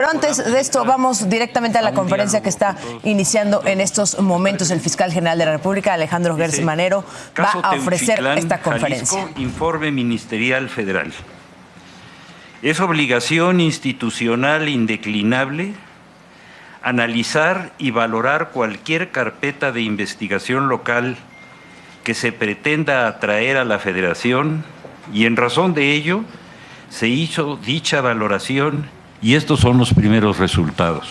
Pero antes de esto, vamos directamente a la conferencia que está iniciando en estos momentos. El fiscal general de la República, Alejandro Gertz Manero, va a ofrecer esta conferencia. Jalisco, informe ministerial federal. Es obligación institucional indeclinable analizar y valorar cualquier carpeta de investigación local que se pretenda atraer a la Federación, y en razón de ello se hizo dicha valoración y estos son los primeros resultados.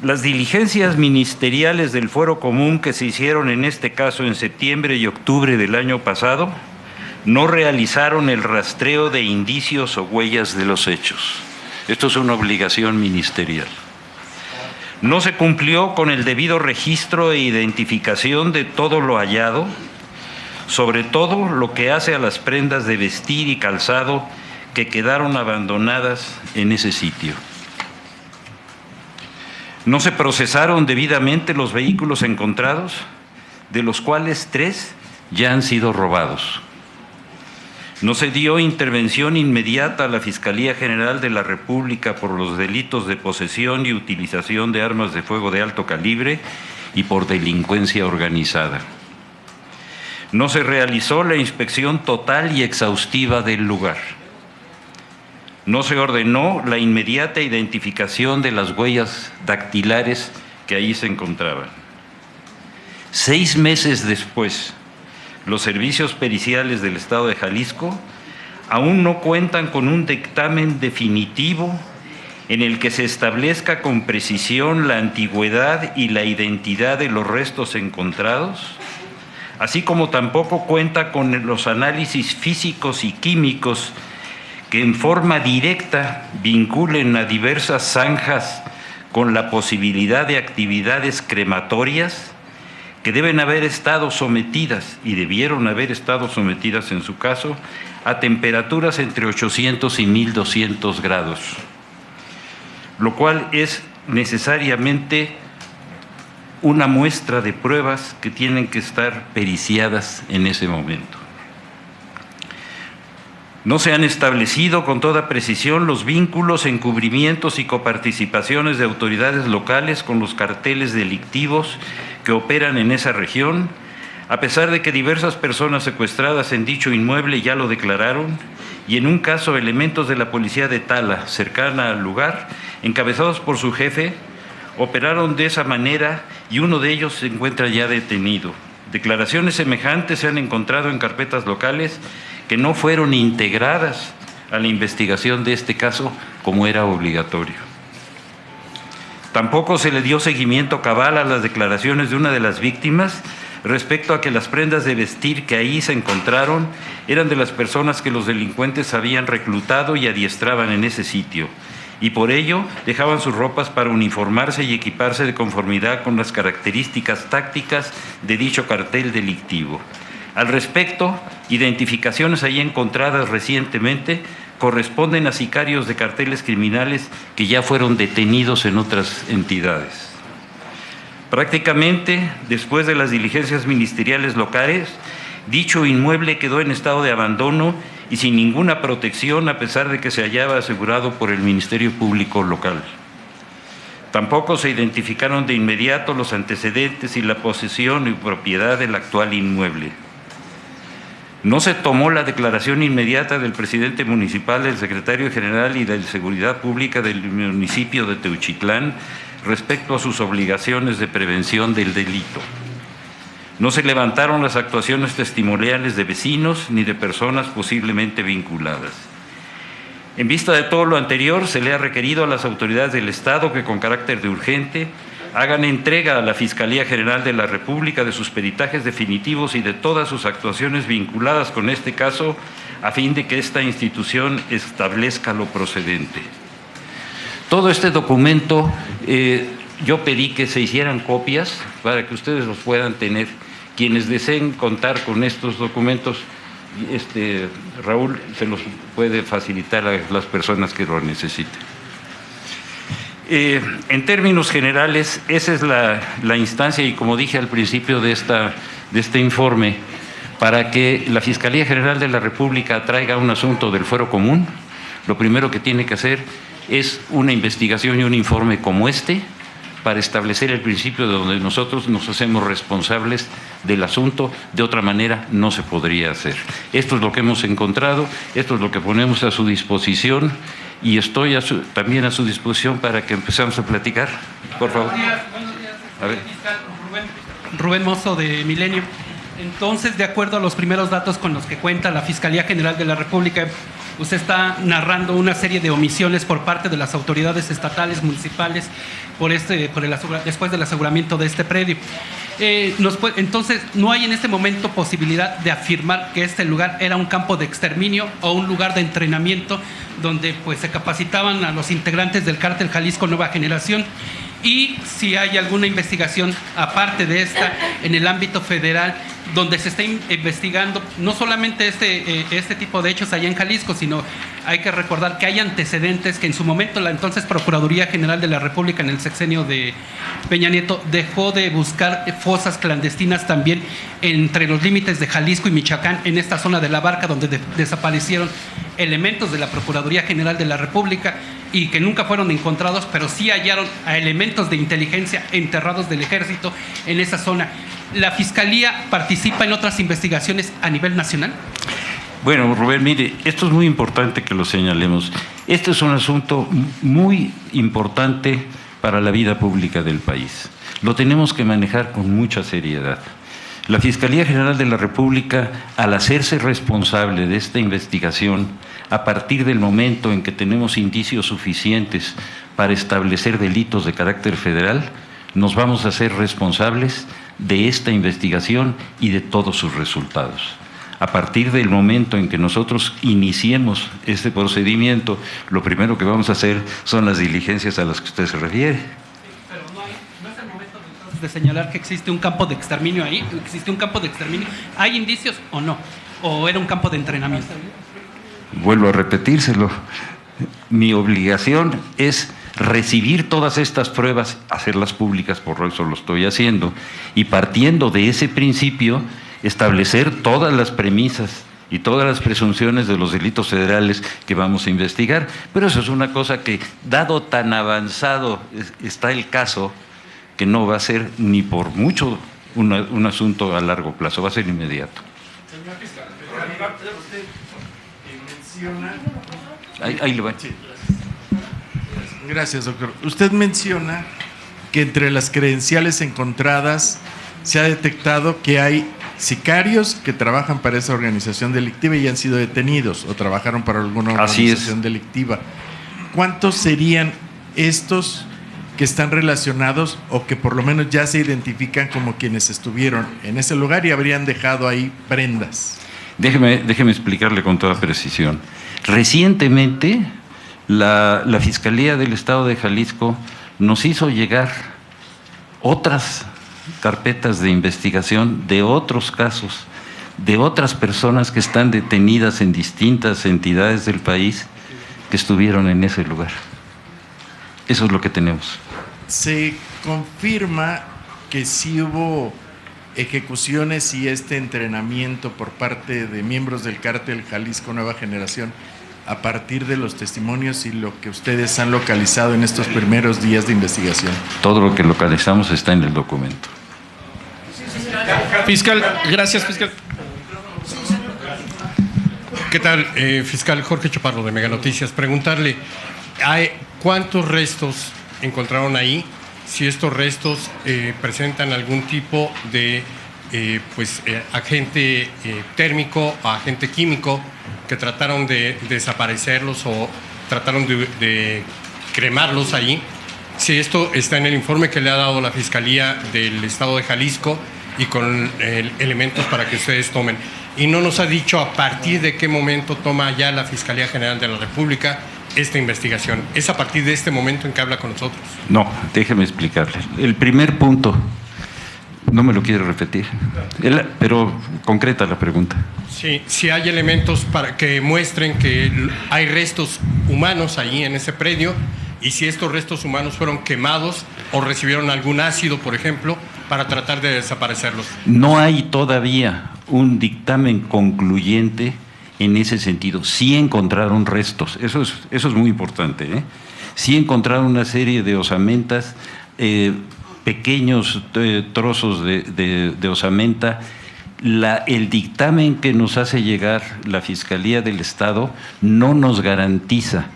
Las diligencias ministeriales del Fuero Común que se hicieron en este caso en septiembre y octubre del año pasado no realizaron el rastreo de indicios o huellas de los hechos. Esto es una obligación ministerial. No se cumplió con el debido registro e identificación de todo lo hallado, sobre todo lo que hace a las prendas de vestir y calzado que quedaron abandonadas en ese sitio. No se procesaron debidamente los vehículos encontrados, de los cuales 3 ya han sido robados. No se dio intervención inmediata a la Fiscalía General de la República por los delitos de posesión y utilización de armas de fuego de alto calibre y por delincuencia organizada. No se realizó la inspección total y exhaustiva del lugar. No se ordenó la inmediata identificación de las huellas dactilares que ahí se encontraban. 6 meses después, los servicios periciales del Estado de Jalisco aún no cuentan con un dictamen definitivo en el que se establezca con precisión la antigüedad y la identidad de los restos encontrados, así como tampoco cuenta con los análisis físicos y químicos que en forma directa vinculen a diversas zanjas con la posibilidad de actividades crematorias que deben haber estado sometidas, y debieron haber estado sometidas en su caso, a temperaturas entre 800 y 1200 grados, lo cual es necesariamente una muestra de pruebas que tienen que estar periciadas en ese momento. No se han establecido con toda precisión los vínculos, encubrimientos y coparticipaciones de autoridades locales con los carteles delictivos que operan en esa región, a pesar de que diversas personas secuestradas en dicho inmueble ya lo declararon, y en un caso elementos de la policía de Tala, cercana al lugar, encabezados por su jefe, operaron de esa manera y uno de ellos se encuentra ya detenido. Declaraciones semejantes se han encontrado en carpetas locales que no fueron integradas a la investigación de este caso como era obligatorio. Tampoco se le dio seguimiento cabal a las declaraciones de una de las víctimas respecto a que las prendas de vestir que ahí se encontraron eran de las personas que los delincuentes habían reclutado y adiestraban en ese sitio, y por ello dejaban sus ropas para uniformarse y equiparse de conformidad con las características tácticas de dicho cartel delictivo. Al respecto, identificaciones ahí encontradas recientemente corresponden a sicarios de carteles criminales que ya fueron detenidos en otras entidades. Prácticamente, después de las diligencias ministeriales locales, dicho inmueble quedó en estado de abandono y sin ninguna protección, a pesar de que se hallaba asegurado por el Ministerio Público local. Tampoco se identificaron de inmediato los antecedentes y la posesión y propiedad del actual inmueble. No se tomó la declaración inmediata del presidente municipal, del secretario general y de Seguridad Pública del municipio de Teuchitlán respecto a sus obligaciones de prevención del delito. No se levantaron las actuaciones testimoniales de vecinos ni de personas posiblemente vinculadas. En vista de todo lo anterior, se le ha requerido a las autoridades del Estado que con carácter de urgente hagan entrega a la Fiscalía General de la República de sus peritajes definitivos y de todas sus actuaciones vinculadas con este caso, a fin de que esta institución establezca lo procedente. Todo este documento, yo pedí que se hicieran copias para que ustedes los puedan tener. Quienes deseen contar con estos documentos, Raúl se los puede facilitar a las personas que lo necesiten. En términos generales, esa es la instancia, y como dije al principio de este informe, para que la Fiscalía General de la República traiga un asunto del Fuero Común, lo primero que tiene que hacer es una investigación y un informe como este para establecer el principio de donde nosotros nos hacemos responsables del asunto. De otra manera no se podría hacer. Esto es lo que hemos encontrado, esto es lo que ponemos a su disposición y estoy también a su disposición para que empezamos a platicar. Por favor. Buenos días. A ver. Rubén Mozo, de Milenio. Entonces, de acuerdo a los primeros datos con los que cuenta la Fiscalía General de la República, usted está narrando una serie de omisiones por parte de las autoridades estatales, municipales, después del aseguramiento de este predio. Entonces, ¿no hay en este momento posibilidad de afirmar que este lugar era un campo de exterminio o un lugar de entrenamiento donde pues, se capacitaban a los integrantes del cártel Jalisco Nueva Generación? Y si hay alguna investigación, aparte de esta, en el ámbito federal, donde se está investigando no solamente este tipo de hechos allá en Jalisco, sino hay que recordar que hay antecedentes que en su momento la entonces Procuraduría General de la República, en el sexenio de Peña Nieto, dejó de buscar fosas clandestinas también entre los límites de Jalisco y Michoacán, en esta zona de La Barca, donde desaparecieron elementos de la Procuraduría General de la República y que nunca fueron encontrados, pero sí hallaron a elementos de inteligencia enterrados del ejército en esa zona. ¿La Fiscalía participa en otras investigaciones a nivel nacional? Bueno, Rubén, mire, esto es muy importante que lo señalemos. Este es un asunto muy importante para la vida pública del país. Lo tenemos que manejar con mucha seriedad. La Fiscalía General de la República, al hacerse responsable de esta investigación, a partir del momento en que tenemos indicios suficientes para establecer delitos de carácter federal, nos vamos a hacer responsables de esta investigación y de todos sus resultados. A partir del momento en que nosotros iniciemos este procedimiento, lo primero que vamos a hacer son las diligencias a las que usted se refiere. Pero no es el momento de señalar que existe un campo de exterminio ahí. ¿Existe un campo de exterminio? ¿Hay indicios o no? ¿O era un campo de entrenamiento? Vuelvo a repetírselo. Mi obligación es recibir todas estas pruebas, hacerlas públicas, por eso lo estoy haciendo, y partiendo de ese principio, establecer todas las premisas y todas las presunciones de los delitos federales que vamos a investigar. Pero eso es una cosa que, dado tan avanzado está el caso, que no va a ser ni por mucho un asunto a largo plazo, va a ser inmediato. Señor fiscal, usted menciona... Ahí le va. Sí. Gracias, doctor. Usted menciona que entre las credenciales encontradas se ha detectado que hay sicarios que trabajan para esa organización delictiva y han sido detenidos o trabajaron para alguna organización delictiva. ¿Cuántos serían estos que están relacionados o que por lo menos ya se identifican como quienes estuvieron en ese lugar y habrían dejado ahí prendas? Déjeme explicarle con toda precisión. Recientemente, la Fiscalía del Estado de Jalisco nos hizo llegar otras carpetas de investigación de otros casos, de otras personas que están detenidas en distintas entidades del país que estuvieron en ese lugar. Eso es lo que tenemos. Se confirma que sí hubo ejecuciones y este entrenamiento por parte de miembros del cártel Jalisco Nueva Generación a partir de los testimonios y lo que ustedes han localizado en estos primeros días de investigación. Todo lo que localizamos está en el documento. Fiscal, gracias, fiscal. ¿Qué tal, fiscal? Jorge Chaparro, de Mega Noticias. Preguntarle, ¿cuántos restos encontraron ahí? Si estos restos presentan algún tipo de agente térmico o agente químico que trataron de desaparecerlos o trataron de cremarlos ahí. Si esto está en el informe que le ha dado la Fiscalía del Estado de Jalisco y con elementos para que ustedes tomen. Y no nos ha dicho a partir de qué momento toma ya la Fiscalía General de la República esta investigación. ¿Es a partir de este momento en que habla con nosotros? No, déjeme explicarle. El primer punto, no me lo quiero repetir, pero concreta la pregunta. Sí, si hay elementos para que muestren que hay restos humanos allí en ese predio y si estos restos humanos fueron quemados o recibieron algún ácido, por ejemplo, para tratar de desaparecerlos. No hay todavía un dictamen concluyente en ese sentido. Sí encontraron restos, eso es muy importante, Sí encontraron una serie de osamentas, pequeños trozos de osamenta. El dictamen que nos hace llegar la Fiscalía del Estado no nos garantiza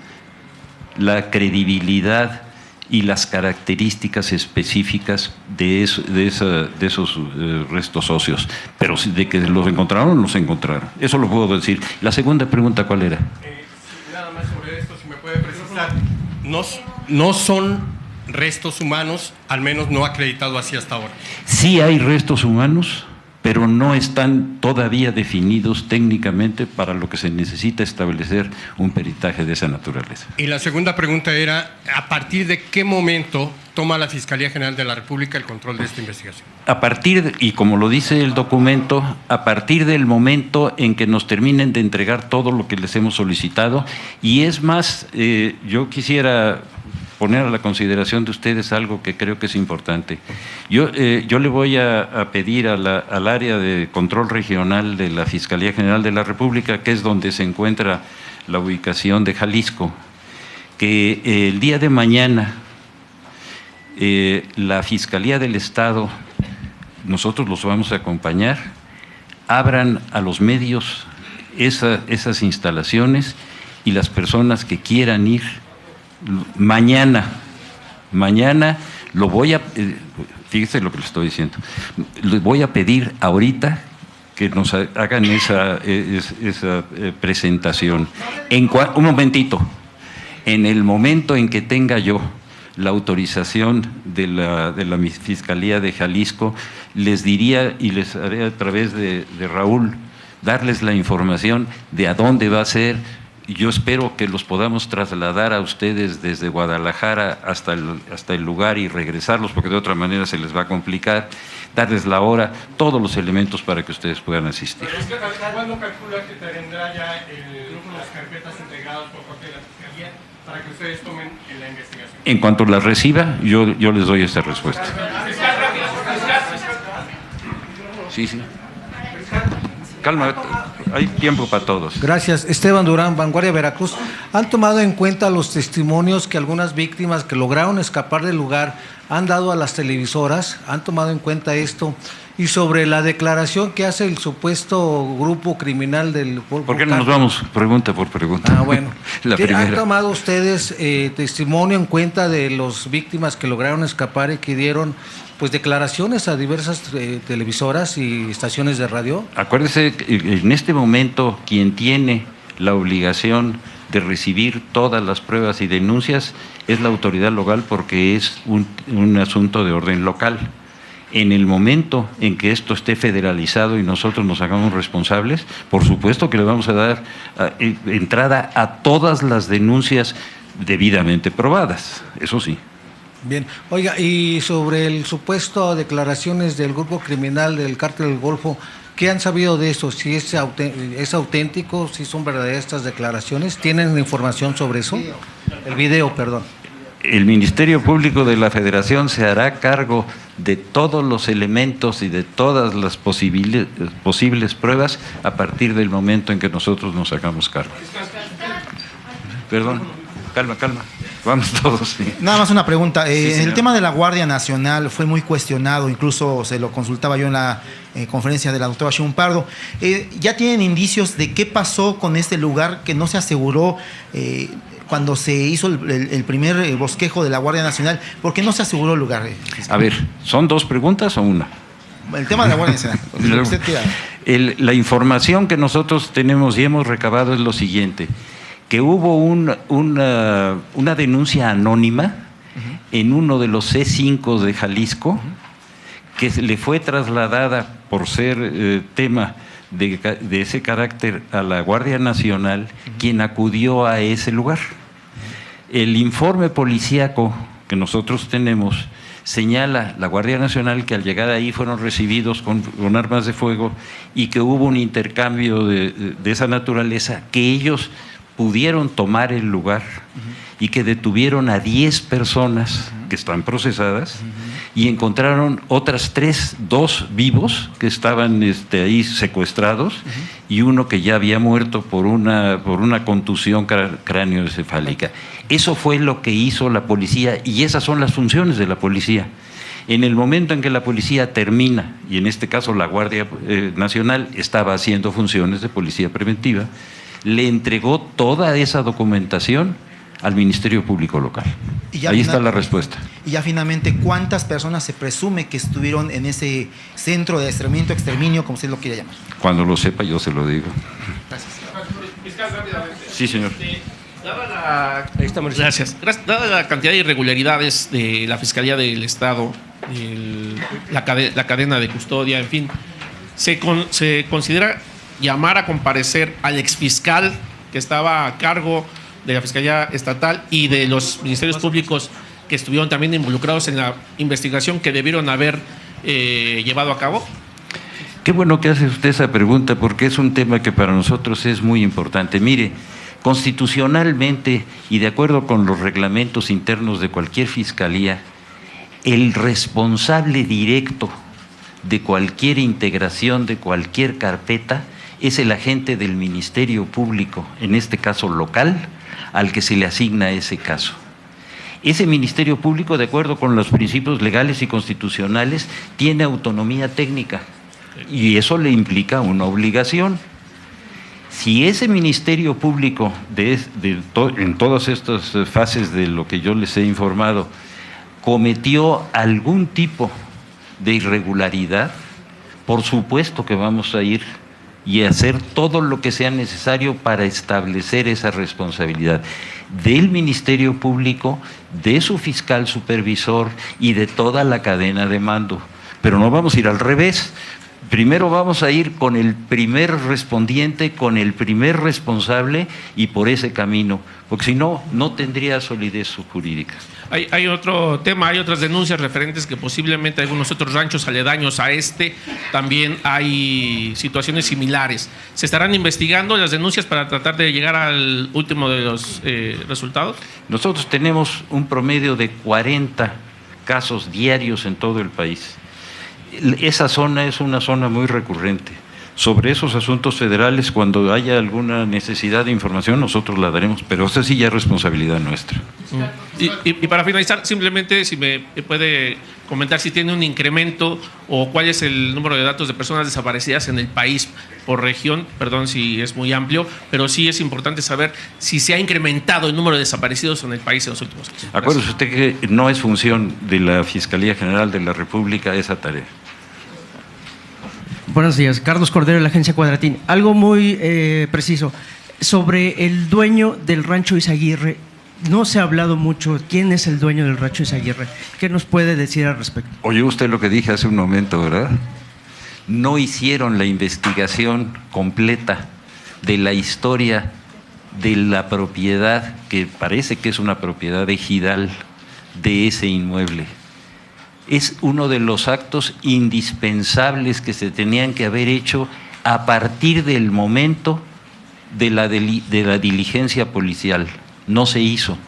la credibilidad y las características específicas de esos restos óseos. Pero de que los encontraron, los encontraron. Eso lo puedo decir. La segunda pregunta, ¿cuál era? Nada más sobre esto, si me puede precisar. No son restos humanos, al menos no acreditado así hasta ahora. Sí hay restos humanos, pero no están todavía definidos técnicamente para lo que se necesita establecer un peritaje de esa naturaleza. Y la segunda pregunta era, ¿a partir de qué momento toma la Fiscalía General de la República el control de esta investigación? Y como lo dice el documento, a partir del momento en que nos terminen de entregar todo lo que les hemos solicitado, y es más, yo quisiera poner a la consideración de ustedes algo que creo que es importante. Yo le voy a pedir al área de control regional de la Fiscalía General de la República, que es donde se encuentra la ubicación de Jalisco, que el día de mañana la Fiscalía del Estado, nosotros los vamos a acompañar, abran a los medios esas instalaciones y las personas que quieran ir. Mañana lo voy a, fíjese lo que le estoy diciendo, les voy a pedir ahorita que nos hagan esa presentación. Un momentito, en el momento en que tenga yo la autorización de la Fiscalía de Jalisco, les diría y les haré a través de Raúl darles la información de a dónde va a ser. Yo espero que los podamos trasladar a ustedes desde Guadalajara hasta el lugar y regresarlos, porque de otra manera se les va a complicar, darles la hora, todos los elementos para que ustedes puedan asistir. ¿Cuándo calcula que tendrá ya el grupo de las carpetas integradas por parte de la Fiscalía para que ustedes tomen la investigación? En cuanto las reciba, yo les doy esta respuesta. Sí. Calma, hay tiempo para todos. Gracias. Esteban Durán, Vanguardia Veracruz. ¿Han tomado en cuenta los testimonios que algunas víctimas que lograron escapar del lugar han dado a las televisoras? ¿Han tomado en cuenta esto? Y sobre la declaración que hace el supuesto grupo criminal del... ¿Por qué no nos vamos pregunta por pregunta? Bueno. La primera. ¿Han tomado ustedes testimonio en cuenta de las víctimas que lograron escapar y que dieron pues declaraciones a diversas televisoras y estaciones de radio? Acuérdese que en este momento quien tiene la obligación de recibir todas las pruebas y denuncias es la autoridad local, porque es un asunto de orden local. En el momento en que esto esté federalizado y nosotros nos hagamos responsables, por supuesto que le vamos a dar entrada a todas las denuncias debidamente probadas, eso sí. Bien, oiga, y sobre el supuesto declaraciones del grupo criminal del Cártel del Golfo, ¿qué han sabido de eso? ¿Si es auténtico? ¿Si son verdaderas estas declaraciones? ¿Tienen información sobre eso? El video, perdón. El Ministerio Público de la Federación se hará cargo de todos los elementos y de todas las posibles pruebas a partir del momento en que nosotros nos hagamos cargo. Perdón, calma. Vamos todos. Sí. Nada más una pregunta. El tema de la Guardia Nacional fue muy cuestionado, incluso se lo consultaba yo en la conferencia de la doctora Sheinbaum Pardo. ¿Ya tienen indicios de qué pasó con este lugar que no se aseguró cuando se hizo el primer bosquejo de la Guardia Nacional? ¿Por qué no se aseguró el lugar? A ver, ¿son dos preguntas o una? El tema de la Guardia Nacional. Lo que usted quiera. La información que nosotros tenemos y hemos recabado es lo siguiente: que hubo una denuncia anónima en uno de los C5 de Jalisco, que le fue trasladada por ser tema de ese carácter a la Guardia Nacional, quien acudió a ese lugar. El informe policíaco que nosotros tenemos señala la Guardia Nacional que al llegar ahí fueron recibidos con armas de fuego y que hubo un intercambio de esa naturaleza, que ellos pudieron tomar el lugar y que detuvieron a 10 personas que están procesadas, y encontraron otras dos vivos que estaban ahí secuestrados, y uno que ya había muerto por una contusión cráneoencefálica. Eso fue lo que hizo la policía, y esas son las funciones de la policía. En el momento en que la policía termina, y en este caso la Guardia Nacional estaba haciendo funciones de policía preventiva, le entregó toda esa documentación al Ministerio Público Local. Ahí está la respuesta. Y ya finalmente, ¿cuántas personas se presume que estuvieron en ese centro de adiestramiento, exterminio, como usted lo quiera llamar? Cuando lo sepa, yo se lo digo. Gracias. Fiscal, rápidamente. Sí, señor. Gracias. Dada la cantidad de irregularidades de la Fiscalía del Estado, la cadena de custodia, en fin, ¿se considera llamar a comparecer al exfiscal que estaba a cargo de la Fiscalía Estatal y de los ministerios públicos que estuvieron también involucrados en la investigación que debieron haber llevado a cabo? Qué bueno que hace usted esa pregunta, porque es un tema que para nosotros es muy importante. Mire, constitucionalmente y de acuerdo con los reglamentos internos de cualquier fiscalía, el responsable directo de cualquier integración de cualquier carpeta es el agente del Ministerio Público, en este caso local, al que se le asigna ese caso. Ese Ministerio Público, de acuerdo con los principios legales y constitucionales, tiene autonomía técnica, y eso le implica una obligación. Si ese Ministerio Público, en todas estas fases de lo que yo les he informado, cometió algún tipo de irregularidad, por supuesto que vamos a ir y hacer todo lo que sea necesario para establecer esa responsabilidad del Ministerio Público, de su fiscal supervisor y de toda la cadena de mando. Pero no vamos a ir al revés. Primero vamos a ir con el primer respondiente, con el primer responsable, y por ese camino, porque si no, no tendría solidez jurídica. Hay otro tema, hay otras denuncias referentes que posiblemente algunos otros ranchos aledaños a también hay situaciones similares. ¿Se estarán investigando las denuncias para tratar de llegar al último de los resultados? Nosotros tenemos un promedio de 40 casos diarios en todo el país. Esa zona es una zona muy recurrente. Sobre esos asuntos federales, cuando haya alguna necesidad de información, nosotros la daremos, pero esa sí ya es responsabilidad nuestra. Y para finalizar, simplemente si me puede comentar si tiene un incremento o cuál es el número de datos de personas desaparecidas en el país por región, perdón si es muy amplio, pero sí es importante saber si se ha incrementado el número de desaparecidos en el país en los últimos años. Acuérdese usted que no es función de la Fiscalía General de la República esa tarea. Buenos días, Carlos Cordero de la agencia Cuadratín. Algo muy preciso. Sobre el dueño del rancho Izaguirre, no se ha hablado mucho. ¿Quién es el dueño del rancho Izaguirre? ¿Qué nos puede decir al respecto? Oye usted lo que dije hace un momento, ¿verdad? No hicieron la investigación completa de la historia de la propiedad, que parece que es una propiedad ejidal de ese inmueble. Es uno de los actos indispensables que se tenían que haber hecho a partir del momento de la diligencia policial. No se hizo.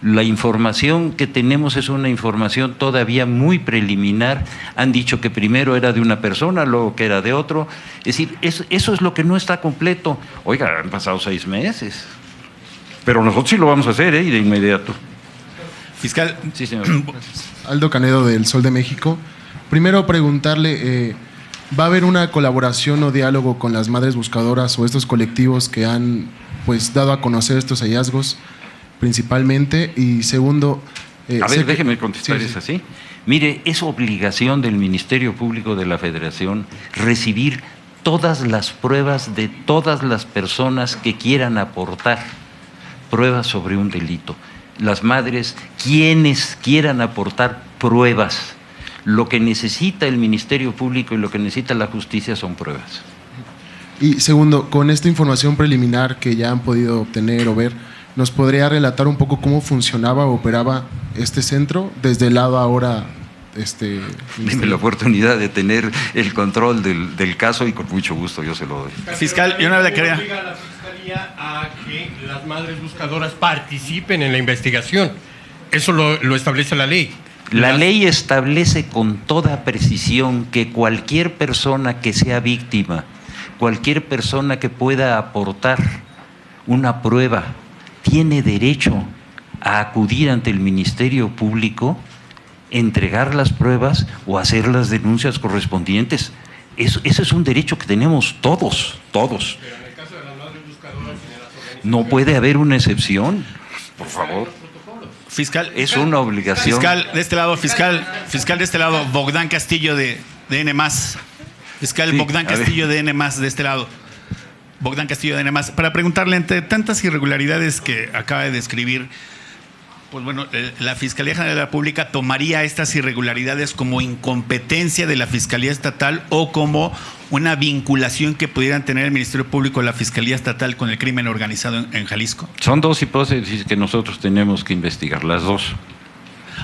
La información que tenemos es una información todavía muy preliminar. Han dicho que primero era de una persona, luego que era de otro. Es decir, eso es lo que no está completo. Oiga, han pasado 6 meses. Pero nosotros sí lo vamos a hacer, y de inmediato. Fiscal. Sí, señor. Aldo Canedo, del Sol de México. Primero preguntarle, ¿va a haber una colaboración o diálogo con las madres buscadoras o estos colectivos que han dado a conocer estos hallazgos principalmente? Y segundo... a ver, déjeme contestar eso así. Mire, es obligación del Ministerio Público de la Federación recibir todas las pruebas de todas las personas que quieran aportar pruebas sobre un delito. Las madres, quienes quieran aportar pruebas. Lo que necesita el Ministerio Público y lo que necesita la justicia son pruebas. Y segundo, con esta información preliminar que ya han podido obtener o ver, ¿nos podría relatar un poco cómo funcionaba o operaba este centro desde el lado ahora? Dime la oportunidad de tener el control del caso y con mucho gusto yo se lo doy. Fiscal, yo no le quería... a que las madres buscadoras participen en la investigación. eso lo establece la ley. La ley establece con toda precisión que cualquier persona que sea víctima, cualquier persona que pueda aportar una prueba, tiene derecho a acudir ante el Ministerio Público, entregar las pruebas o hacer las denuncias correspondientes. Ese es un derecho que tenemos todos. Pero en el caso de las madres buscadoras y de las organizaciones, No puede haber una excepción, por favor. Fiscal, es una obligación. Fiscal de este lado, fiscal de este lado, Bogdán Castillo de N+. Fiscal sí, Bogdán Castillo de N+, de este lado. Bogdán Castillo de N+. Para preguntarle, entre tantas irregularidades que acaba de describir, pues bueno, la Fiscalía General de la República tomaría estas irregularidades como incompetencia de la Fiscalía Estatal o como una vinculación que pudieran tener el Ministerio Público o la Fiscalía Estatal con el crimen organizado en Jalisco. Son dos hipótesis que nosotros tenemos que investigar, las dos.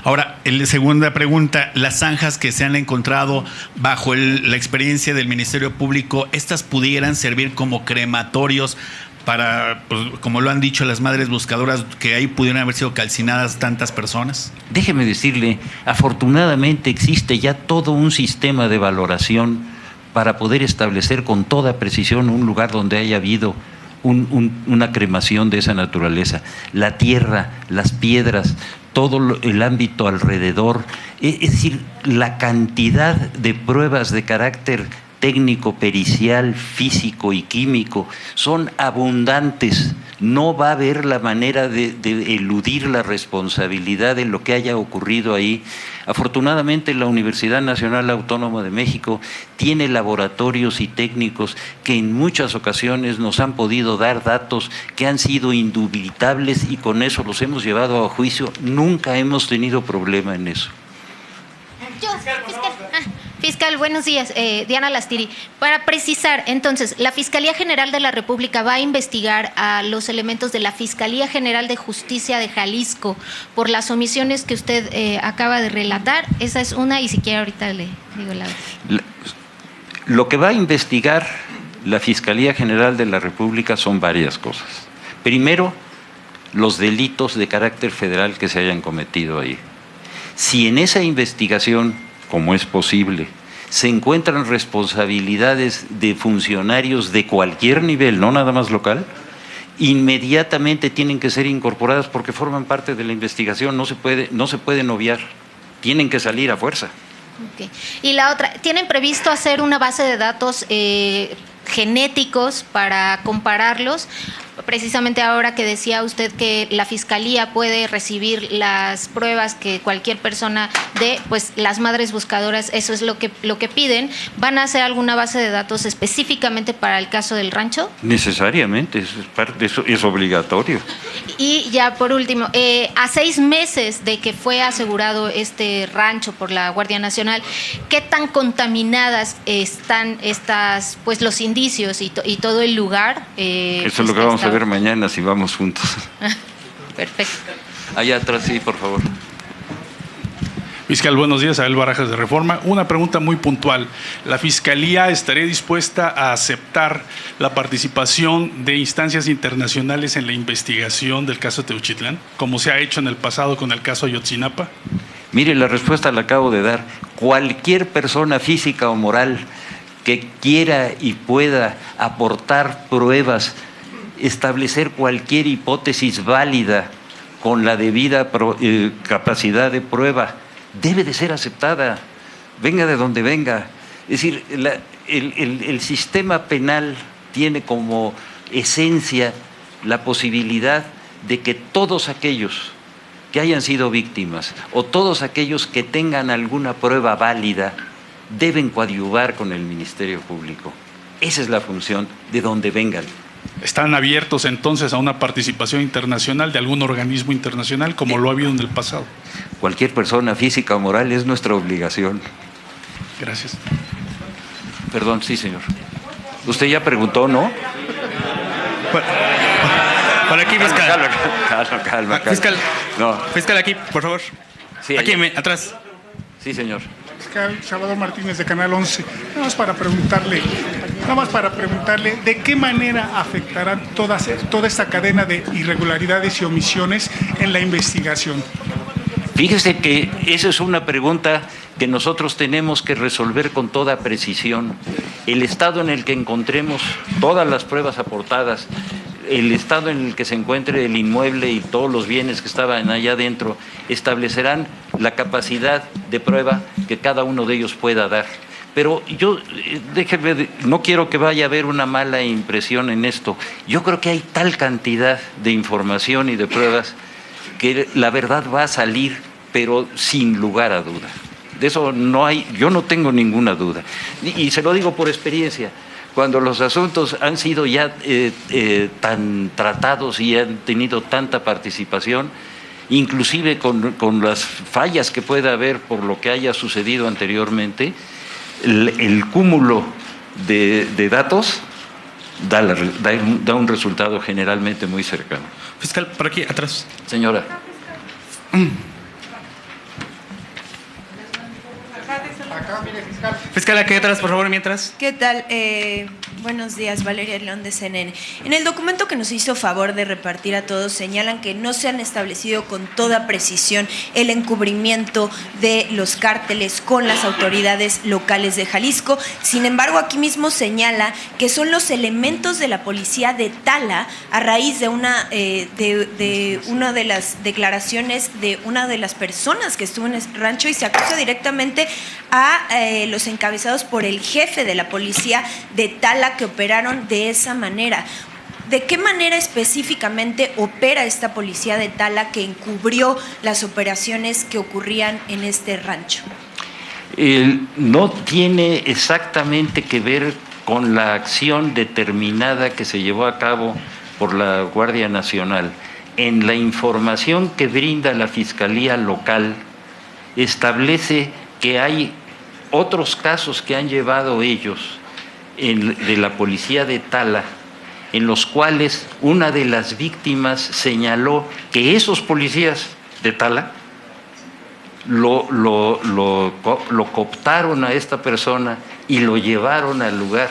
Ahora, segunda pregunta, las zanjas que se han encontrado bajo la experiencia del Ministerio Público, ¿estas pudieran servir como crematorios para, pues, como lo han dicho las madres buscadoras, que ahí pudieran haber sido calcinadas tantas personas? Déjeme decirle, afortunadamente existe ya todo un sistema de valoración para poder establecer con toda precisión un lugar donde haya habido una cremación de esa naturaleza. La tierra, las piedras, todo el ámbito alrededor, es decir, la cantidad de pruebas de carácter técnico, pericial, físico y químico son abundantes. No va a haber la manera de eludir la responsabilidad de lo que haya ocurrido ahí. Afortunadamente, la Universidad Nacional Autónoma de México tiene laboratorios y técnicos que en muchas ocasiones nos han podido dar datos que han sido indubitables y con eso los hemos llevado a juicio. Nunca hemos tenido problema en eso. Fiscal, buenos días. Diana Lastiri. Para precisar, entonces, la Fiscalía General de la República va a investigar a los elementos de la Fiscalía General de Justicia de Jalisco por las omisiones que usted acaba de relatar. Esa es una, y si quiere ahorita le digo la otra. Lo que va a investigar la Fiscalía General de la República son varias cosas. Primero, los delitos de carácter federal que se hayan cometido ahí. Si en esa investigación, como es posible, se encuentran responsabilidades de funcionarios de cualquier nivel, no nada más local, inmediatamente tienen que ser incorporadas porque forman parte de la investigación, no se pueden obviar, tienen que salir a fuerza. Okay. Y la otra, ¿tienen previsto hacer una base de datos genéticos para compararlos? Precisamente ahora que decía usted que la Fiscalía puede recibir las pruebas que cualquier persona dé, pues las madres buscadoras, eso es lo que piden. ¿Van a hacer alguna base de datos específicamente para el caso del rancho? Necesariamente, eso es obligatorio. Y ya por último, a 6 meses de que fue asegurado este rancho por la Guardia Nacional, ¿qué tan contaminadas están pues los indicios y todo el lugar? Eso es lo que vamos a ver mañana si vamos juntos. Perfecto. Allá atrás, sí, por favor. Fiscal, buenos días, Abel Barajas de Reforma. Una pregunta muy puntual. ¿La Fiscalía estaría dispuesta a aceptar la participación de instancias internacionales en la investigación del caso Teuchitlán, como se ha hecho en el pasado con el caso Ayotzinapa? Mire, la respuesta la acabo de dar. Cualquier persona física o moral que quiera y pueda aportar pruebas, establecer cualquier hipótesis válida con la debida capacidad de prueba, debe de ser aceptada, venga de donde venga. Es decir, el sistema penal tiene como esencia la posibilidad de que todos aquellos que hayan sido víctimas o todos aquellos que tengan alguna prueba válida deben coadyuvar con el Ministerio Público. Esa es la función de donde vengan. ¿Están abiertos entonces a una participación internacional de algún organismo internacional como lo ha habido en el pasado? Cualquier persona física o moral es nuestra obligación. Gracias. Perdón, sí, señor. Usted ya preguntó, ¿no? Por aquí, fiscal. Calma. Fiscal, no. Fiscal, aquí, por favor. Sí, aquí, atrás. Sí, señor. Fiscal Salvador Martínez de Canal 11. Nada más para preguntarle de qué manera afectarán toda esta cadena de irregularidades y omisiones en la investigación. Fíjese que esa es una pregunta que nosotros tenemos que resolver con toda precisión. El estado en el que encontremos todas las pruebas aportadas, el estado en el que se encuentre el inmueble y todos los bienes que estaban allá adentro, establecerán la capacidad de prueba que cada uno de ellos pueda dar. Pero yo, déjeme, no quiero que vaya a haber una mala impresión en esto. Yo creo que hay tal cantidad de información y de pruebas que la verdad va a salir, pero sin lugar a duda. De eso no hay, yo no tengo ninguna duda. Y se lo digo por experiencia. Cuando los asuntos han sido ya tan tratados y han tenido tanta participación, inclusive con las fallas que pueda haber por lo que haya sucedido anteriormente, el cúmulo de datos da un resultado generalmente muy cercano. Fiscal, por aquí, atrás. Señora. Fiscal, aquí atrás, por favor, mientras. ¿Qué tal? Buenos días, Valeria León de CNN. En el documento que nos hizo favor de repartir a todos, señalan que no se han establecido con toda precisión el encubrimiento de los cárteles con las autoridades locales de Jalisco. Sin embargo, aquí mismo señala que son los elementos de la policía de Tala, a raíz de una de las declaraciones de una de las personas que estuvo en el rancho, y se acusa directamente a los encabezados por el jefe de la policía de Tala, que operaron de esa manera. ¿De qué manera específicamente opera esta policía de Tala que encubrió las operaciones que ocurrían en este rancho? No tiene exactamente que ver con la acción determinada que se llevó a cabo por la Guardia Nacional. En la información que brinda la Fiscalía Local, establece que hay otros casos que han llevado ellos de la policía de Tala, en los cuales una de las víctimas señaló que esos policías de Tala lo cooptaron a esta persona y lo llevaron al lugar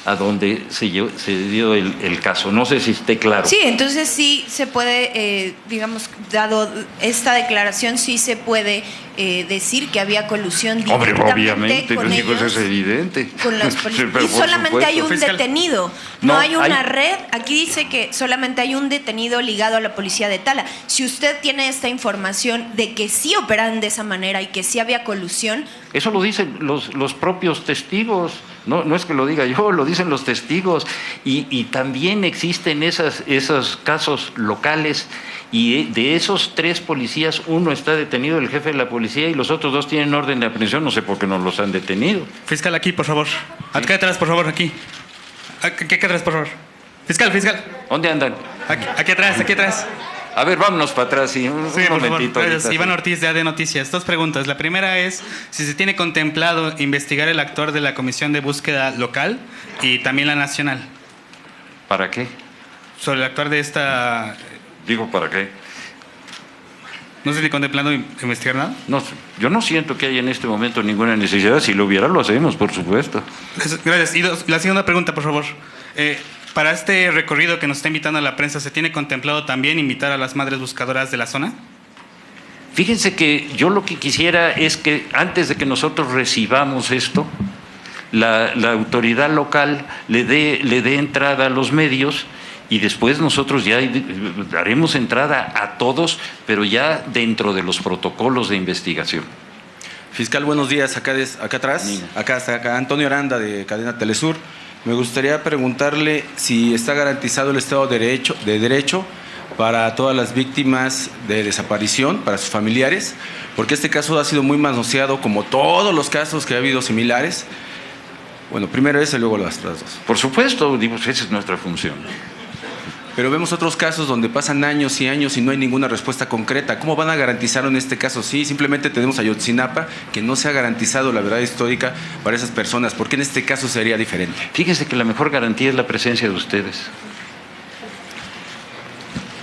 a donde se dio el caso. No sé si esté claro. Sí, entonces sí se puede, digamos, dado esta declaración, sí se puede decir que había colusión directamente. Hombre, obviamente, con ellos, eso es evidente. Con los y solamente hay un detenido, no hay una red. Aquí dice que solamente hay un detenido ligado a la policía de Tala. Si usted tiene esta información de que sí operan de esa manera y que sí había colusión. Eso lo dicen los propios testigos. No es que lo diga yo, lo dicen los testigos. Y también existen esos casos locales. Y de esos 3 policías, uno está detenido, el jefe de la policía, y los otros 2 tienen orden de aprehensión. No sé por qué no los han detenido. Fiscal, aquí, por favor. Acá atrás, por favor, aquí. Aquí atrás, por favor. Fiscal. ¿Dónde andan? Aquí atrás. A ver, vámonos para atrás, sí, un momentito. Gracias. Iván Ortiz, de AD Noticias. 2 preguntas. La primera es si se tiene contemplado investigar el actuar de la Comisión de Búsqueda Local y también la Nacional. ¿Para qué? Sobre el actuar de esta... Digo, ¿para qué? ¿No se tiene contemplado investigar nada? No, yo no siento que haya en este momento ninguna necesidad. Si lo hubiera, lo hacemos, por supuesto. Gracias. Y la segunda pregunta, por favor. Para este recorrido que nos está invitando a la prensa, ¿se tiene contemplado también invitar a las madres buscadoras de la zona? Fíjense que yo lo que quisiera es que antes de que nosotros recibamos esto, la autoridad local le dé entrada a los medios, y después nosotros ya daremos entrada a todos, pero ya dentro de los protocolos de investigación. Fiscal, buenos días. Acá atrás, acá Antonio Aranda, de Cadena Telesur. Me gustaría preguntarle si está garantizado el Estado de Derecho para todas las víctimas de desaparición, para sus familiares, porque este caso ha sido muy manoseado, como todos los casos que ha habido similares. Bueno, primero ese, luego las otras 2. Por supuesto, esa es nuestra función. Pero vemos otros casos donde pasan años y años y no hay ninguna respuesta concreta. ¿Cómo van a garantizar en este caso? Sí, simplemente tenemos a Ayotzinapa, que no se ha garantizado la verdad histórica para esas personas. ¿Por qué en este caso sería diferente? Fíjese que la mejor garantía es la presencia de ustedes.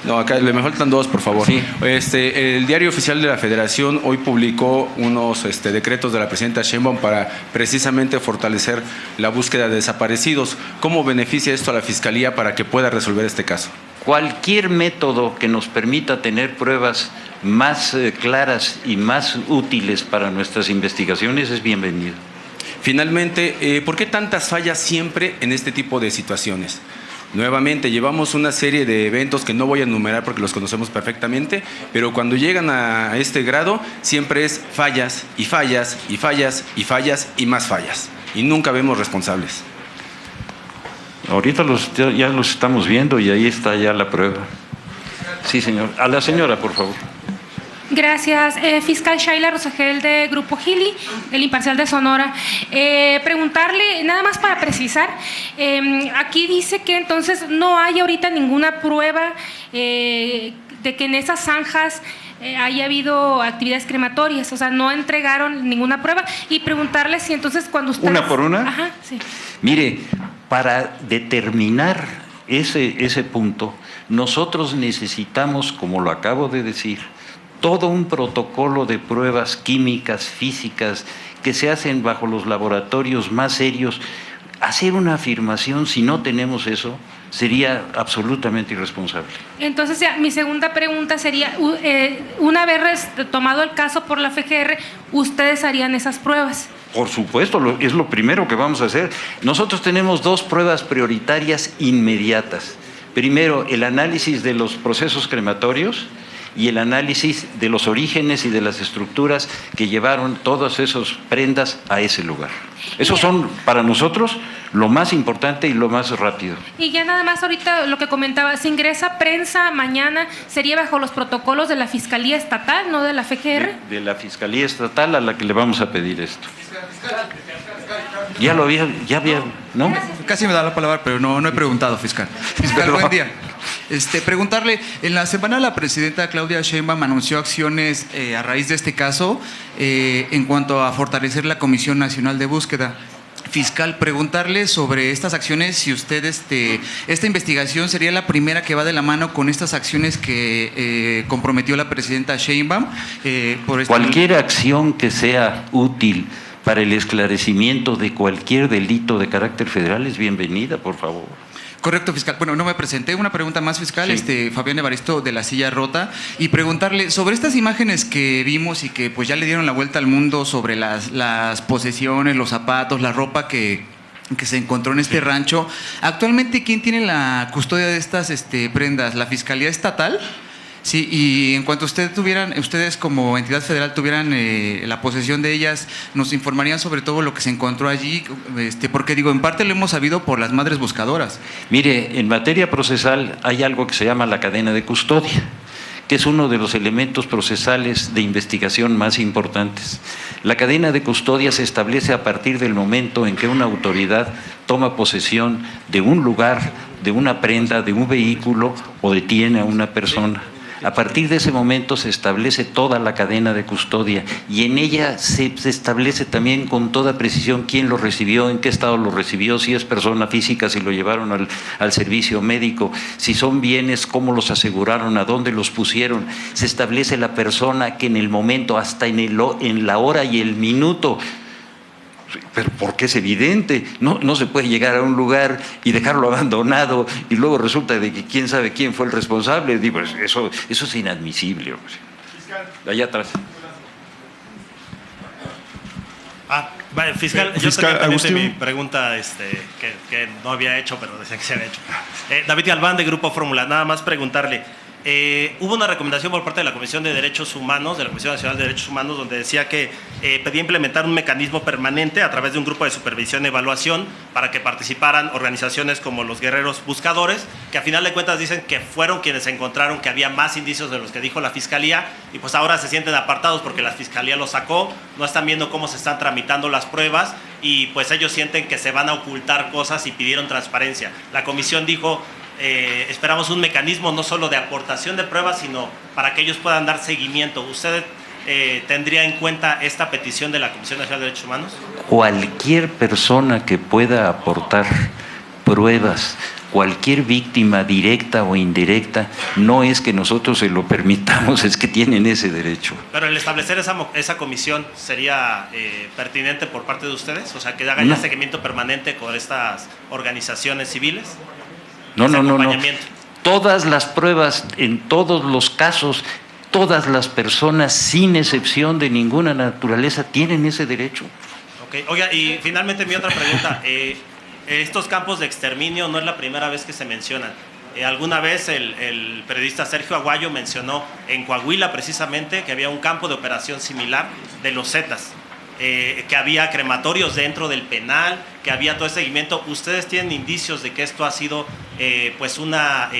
No, acá me faltan 2, por favor. Sí. El Diario Oficial de la Federación hoy publicó unos decretos de la presidenta Sheinbaum para precisamente fortalecer la búsqueda de desaparecidos. ¿Cómo beneficia esto a la Fiscalía para que pueda resolver este caso? Cualquier método que nos permita tener pruebas más claras y más útiles para nuestras investigaciones es bienvenido. Finalmente, ¿por qué tantas fallas siempre en este tipo de situaciones? Nuevamente, llevamos una serie de eventos que no voy a enumerar porque los conocemos perfectamente, pero cuando llegan a este grado, siempre es fallas y fallas y fallas y fallas y más fallas. Y nunca vemos responsables. Ahorita ya los estamos viendo y ahí está ya la prueba. Sí, señor. A la señora, por favor. Gracias. Fiscal Shaila Rosagel de Grupo Gili, el Imparcial de Sonora. Preguntarle, nada más para precisar, aquí dice que entonces no hay ahorita ninguna prueba de que en esas zanjas haya habido actividades crematorias, o sea, no entregaron ninguna prueba. Y preguntarle si entonces cuando ustedes... ¿Una por una? Ajá, sí. Mire, para determinar ese punto, nosotros necesitamos, como lo acabo de decir, todo un protocolo de pruebas químicas, físicas, que se hacen bajo los laboratorios más serios. Hacer una afirmación, si no tenemos eso, sería absolutamente irresponsable. Entonces, ya, mi segunda pregunta sería, una vez tomado el caso por la FGR, ¿ustedes harían esas pruebas? Por supuesto, es lo primero que vamos a hacer. Nosotros tenemos dos pruebas prioritarias inmediatas. Primero, el análisis de los procesos crematorios y el análisis de los orígenes y de las estructuras que llevaron todas esas prendas a ese lugar. Esos son para nosotros lo más importante y lo más rápido. Y ya nada más ahorita lo que comentaba, si ingresa prensa mañana, ¿sería bajo los protocolos de la Fiscalía Estatal, no de la FGR? De la Fiscalía Estatal a la que le vamos a pedir esto. Ya había, ¿no? Casi me da la palabra, pero no he preguntado, fiscal. Fiscal, buen día. Preguntarle, en la semana la presidenta Claudia Sheinbaum anunció acciones a raíz de este caso en cuanto a fortalecer la Comisión Nacional de Búsqueda. Fiscal, preguntarle sobre estas acciones, si usted, esta investigación sería la primera que va de la mano con estas acciones que comprometió la presidenta Sheinbaum. Cualquier acción que sea útil para el esclarecimiento de cualquier delito de carácter federal es bienvenida, por favor. Correcto, fiscal. Bueno, no me presenté. Una pregunta más, fiscal. Sí. Fabián Evaristo, de La Silla Rota, y preguntarle sobre estas imágenes que vimos y que pues ya le dieron la vuelta al mundo sobre las posesiones, los zapatos, la ropa que se encontró en este rancho. Actualmente, ¿quién tiene la custodia de estas prendas? ¿La Fiscalía Estatal? Sí, y en cuanto ustedes como entidad federal tuvieran la posesión de ellas, nos informarían sobre todo lo que se encontró allí, porque en parte lo hemos sabido por las madres buscadoras. Mire, en materia procesal hay algo que se llama la cadena de custodia, que es uno de los elementos procesales de investigación más importantes. La cadena de custodia se establece a partir del momento en que una autoridad toma posesión de un lugar, de una prenda, de un vehículo o detiene a una persona. A partir de ese momento se establece toda la cadena de custodia y en ella se establece también con toda precisión quién lo recibió, en qué estado lo recibió, si es persona física, si lo llevaron al servicio médico, si son bienes, cómo los aseguraron, a dónde los pusieron. Se establece la persona que en el momento, hasta en la hora y el minuto. Pero porque es evidente, no se puede llegar a un lugar y dejarlo abandonado y luego resulta de que quién sabe quién fue el responsable. Digo, eso es inadmisible. Allá atrás. Fiscal, yo tenía mi pregunta que no había hecho, pero decía que se había hecho. David Galván, de Grupo Fórmula, nada más preguntarle. Hubo una recomendación por parte de la Comisión de Derechos Humanos, de la Comisión Nacional de Derechos Humanos, donde decía que pedía implementar un mecanismo permanente a través de un grupo de supervisión y evaluación para que participaran organizaciones como los Guerreros Buscadores, que a final de cuentas dicen que fueron quienes encontraron que había más indicios de los que dijo la Fiscalía y pues ahora se sienten apartados porque la Fiscalía los sacó, no están viendo cómo se están tramitando las pruebas y pues ellos sienten que se van a ocultar cosas y pidieron transparencia. La comisión dijo... esperamos un mecanismo no solo de aportación de pruebas, sino para que ellos puedan dar seguimiento. ¿Usted tendría en cuenta esta petición de la Comisión Nacional de Derechos Humanos? Cualquier persona que pueda aportar pruebas, cualquier víctima directa o indirecta, no es que nosotros se lo permitamos, es que tienen ese derecho. Pero el establecer esa comisión sería pertinente por parte de ustedes, o sea, que hagan ya seguimiento permanente con estas organizaciones civiles. No. Todas las pruebas, en todos los casos, todas las personas, sin excepción de ninguna naturaleza, tienen ese derecho. Okay. Oiga, y finalmente mi otra pregunta. Estos campos de exterminio no es la primera vez que se mencionan. Alguna vez el periodista Sergio Aguayo mencionó en Coahuila precisamente que había un campo de operación similar de los Zetas, que había crematorios dentro del penal, que había todo ese seguimiento. ¿Ustedes tienen indicios de que esto ha sido pues una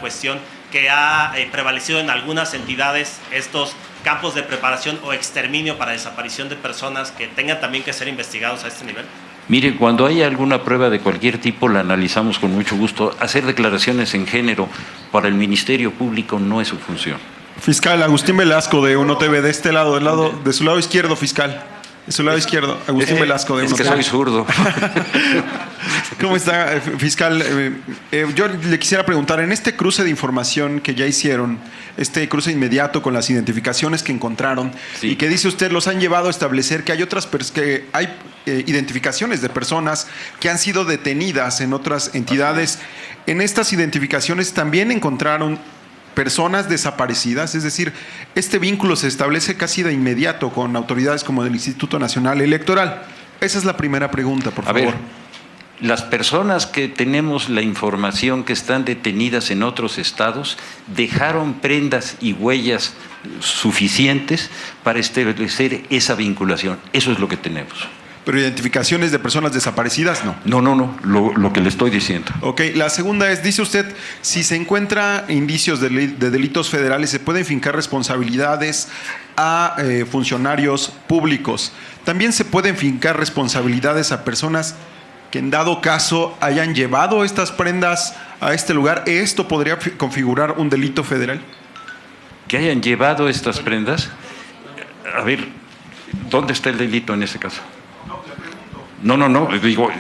cuestión que ha prevalecido en algunas entidades, estos campos de preparación o exterminio para desaparición de personas que tengan también que ser investigados a este nivel? Mire, cuando haya alguna prueba de cualquier tipo la analizamos con mucho gusto. Hacer declaraciones en género para el Ministerio Público no es su función. Fiscal Agustín Velasco de UNO TV, de este lado, de su lado izquierdo, fiscal. De su lado izquierdo, Agustín Velasco de UNO TV. Es que soy zurdo. ¿Cómo está, fiscal? Yo le quisiera preguntar, en este cruce de información que ya hicieron, este cruce inmediato con las identificaciones que encontraron, sí, y que dice usted los han llevado a establecer que hay identificaciones de personas que han sido detenidas en otras entidades. En estas identificaciones también encontraron personas desaparecidas, es decir, este vínculo se establece casi de inmediato con autoridades como el Instituto Nacional Electoral. Esa es la primera pregunta, por favor. A ver, las personas que tenemos la información que están detenidas en otros estados dejaron prendas y huellas suficientes para establecer esa vinculación. Eso es lo que tenemos. Pero identificaciones de personas desaparecidas, no. No, lo que le estoy diciendo. Ok, la segunda es, dice usted, si se encuentra indicios de delitos federales, se pueden fincar responsabilidades a funcionarios públicos. También se pueden fincar responsabilidades a personas que en dado caso hayan llevado estas prendas a este lugar. ¿Esto podría configurar un delito federal? ¿Que hayan llevado estas prendas? A ver, ¿dónde está el delito en ese caso? No, digo,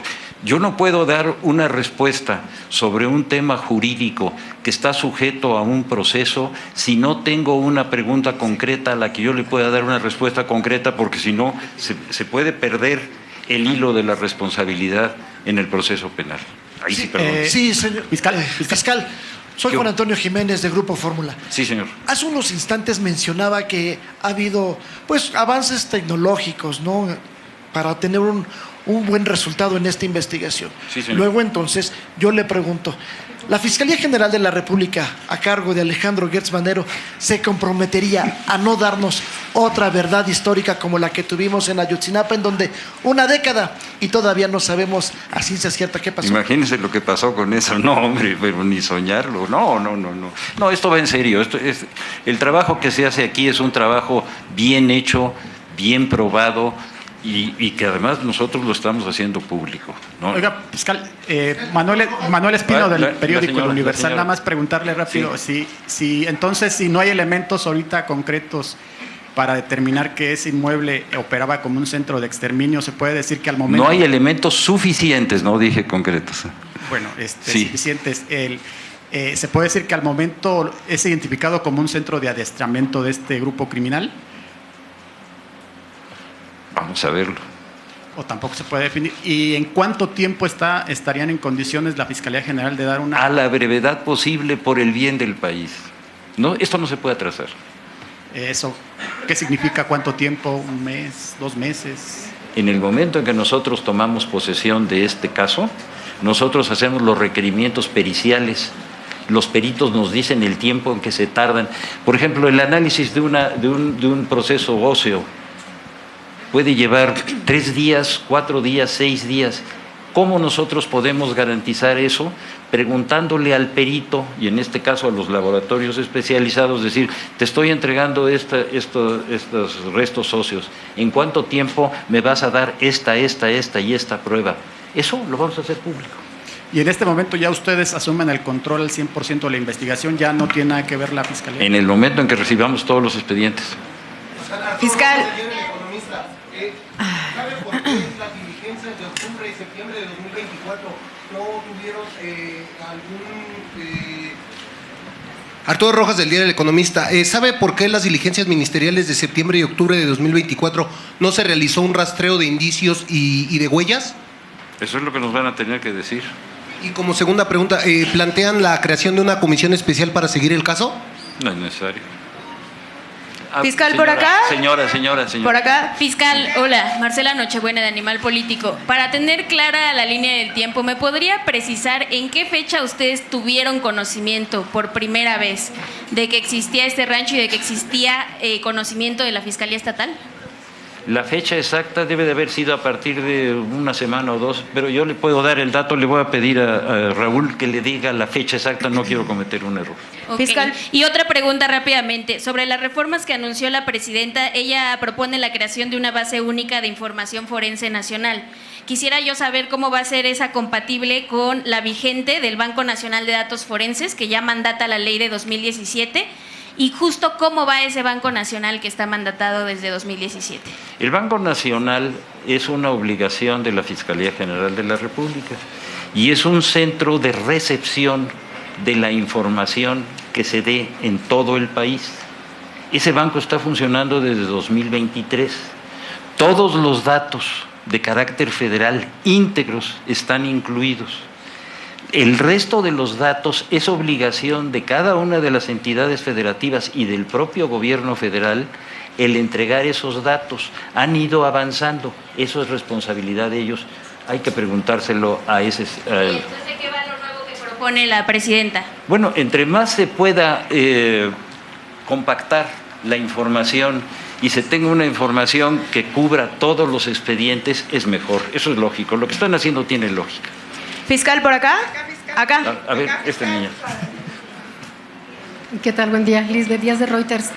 yo no puedo dar una respuesta sobre un tema jurídico que está sujeto a un proceso si no tengo una pregunta concreta a la que yo le pueda dar una respuesta concreta, porque si no se puede perder el hilo de la responsabilidad en el proceso penal. Ahí sí, perdón. Sí, señor fiscal. Soy Juan Antonio Jiménez de Grupo Fórmula. Sí, señor. Hace unos instantes mencionaba que ha habido pues avances tecnológicos, ¿no?, para tener un buen resultado en esta investigación. Sí, señor. Luego, entonces, yo le pregunto, ¿la Fiscalía General de la República, a cargo de Alejandro Gertz Manero, se comprometería a no darnos otra verdad histórica como la que tuvimos en Ayotzinapa, en donde una década y todavía no sabemos a ciencia cierta qué pasó? Imagínense lo que pasó con eso. No, hombre, pero ni soñarlo. No. No, esto va en serio. El trabajo que se hace aquí es un trabajo bien hecho, bien probado, y que además nosotros lo estamos haciendo público, ¿no? Oiga, fiscal, Manuel Espino del periódico El Universal, nada más preguntarle rápido, sí. si no hay elementos ahorita concretos para determinar que ese inmueble operaba como un centro de exterminio, se puede decir que al momento... No hay elementos suficientes, no dije concretos. Bueno, suficientes. ¿Se puede decir que al momento es identificado como un centro de adiestramiento de este grupo criminal? Vamos a verlo. ¿O tampoco se puede definir? ¿Y en cuánto tiempo estarían en condiciones la Fiscalía General de dar una...? A la brevedad posible por el bien del país. No, esto no se puede atrasar. ¿Eso qué significa? ¿Cuánto tiempo? ¿Un mes? ¿2 meses? En el momento en que nosotros tomamos posesión de este caso, nosotros hacemos los requerimientos periciales. Los peritos nos dicen el tiempo en que se tardan. Por ejemplo, el análisis de un proceso óseo puede llevar 3 días, 4 días, 6 días. ¿Cómo nosotros podemos garantizar eso? Preguntándole al perito, y en este caso a los laboratorios especializados, decir, te estoy entregando estos restos óseos, ¿en cuánto tiempo me vas a dar esta y esta prueba? Eso lo vamos a hacer público. Y en este momento ya ustedes asumen el control al 100% de la investigación, ya no tiene nada que ver la Fiscalía. En el momento en que recibamos todos los expedientes. Fiscal. ¿Sabe por qué las diligencias de octubre y septiembre de 2024 no tuvieron Arturo Rojas, del diario El Economista. ¿Sabe por qué las diligencias ministeriales de septiembre y octubre de 2024 no se realizó un rastreo de indicios y de huellas? Eso es lo que nos van a tener que decir. Y como segunda pregunta, ¿plantean la creación de una comisión especial para seguir el caso? No es necesario. Fiscal, señora, por acá. Señora. Por acá. Fiscal, hola, Marcela Nochebuena de Animal Político. Para tener clara la línea del tiempo, ¿me podría precisar en qué fecha ustedes tuvieron conocimiento por primera vez de que existía este rancho y de que existía conocimiento de la Fiscalía Estatal? La fecha exacta debe de haber sido a partir de una semana o dos, pero yo le puedo dar el dato, le voy a pedir a Raúl que le diga la fecha exacta, no quiero cometer un error. Okay. Fiscal. Y otra pregunta rápidamente, sobre las reformas que anunció la presidenta, ella propone la creación de una base única de información forense nacional. Quisiera yo saber cómo va a ser esa compatible con la vigente del Banco Nacional de Datos Forenses, que ya mandata la ley de 2017, y justo cómo va ese Banco Nacional que está mandatado desde 2017. El Banco Nacional es una obligación de la Fiscalía General de la República y es un centro de recepción de la información que se dé en todo el país. Ese banco está funcionando desde 2023. Todos los datos de carácter federal íntegros están incluidos. El resto de los datos es obligación de cada una de las entidades federativas y del propio gobierno federal el entregar esos datos. Han ido avanzando, eso es responsabilidad de ellos. Hay que preguntárselo a ese... Entonces, ¿qué va lo nuevo que propone la presidenta? Bueno, entre más se pueda compactar la información y se tenga una información que cubra todos los expedientes, es mejor. Eso es lógico. Lo que están haciendo tiene lógica. Fiscal, por acá. Acá. A ver, esta niña. ¿Qué tal? Buen día. Lisbeth Díaz de Reuters.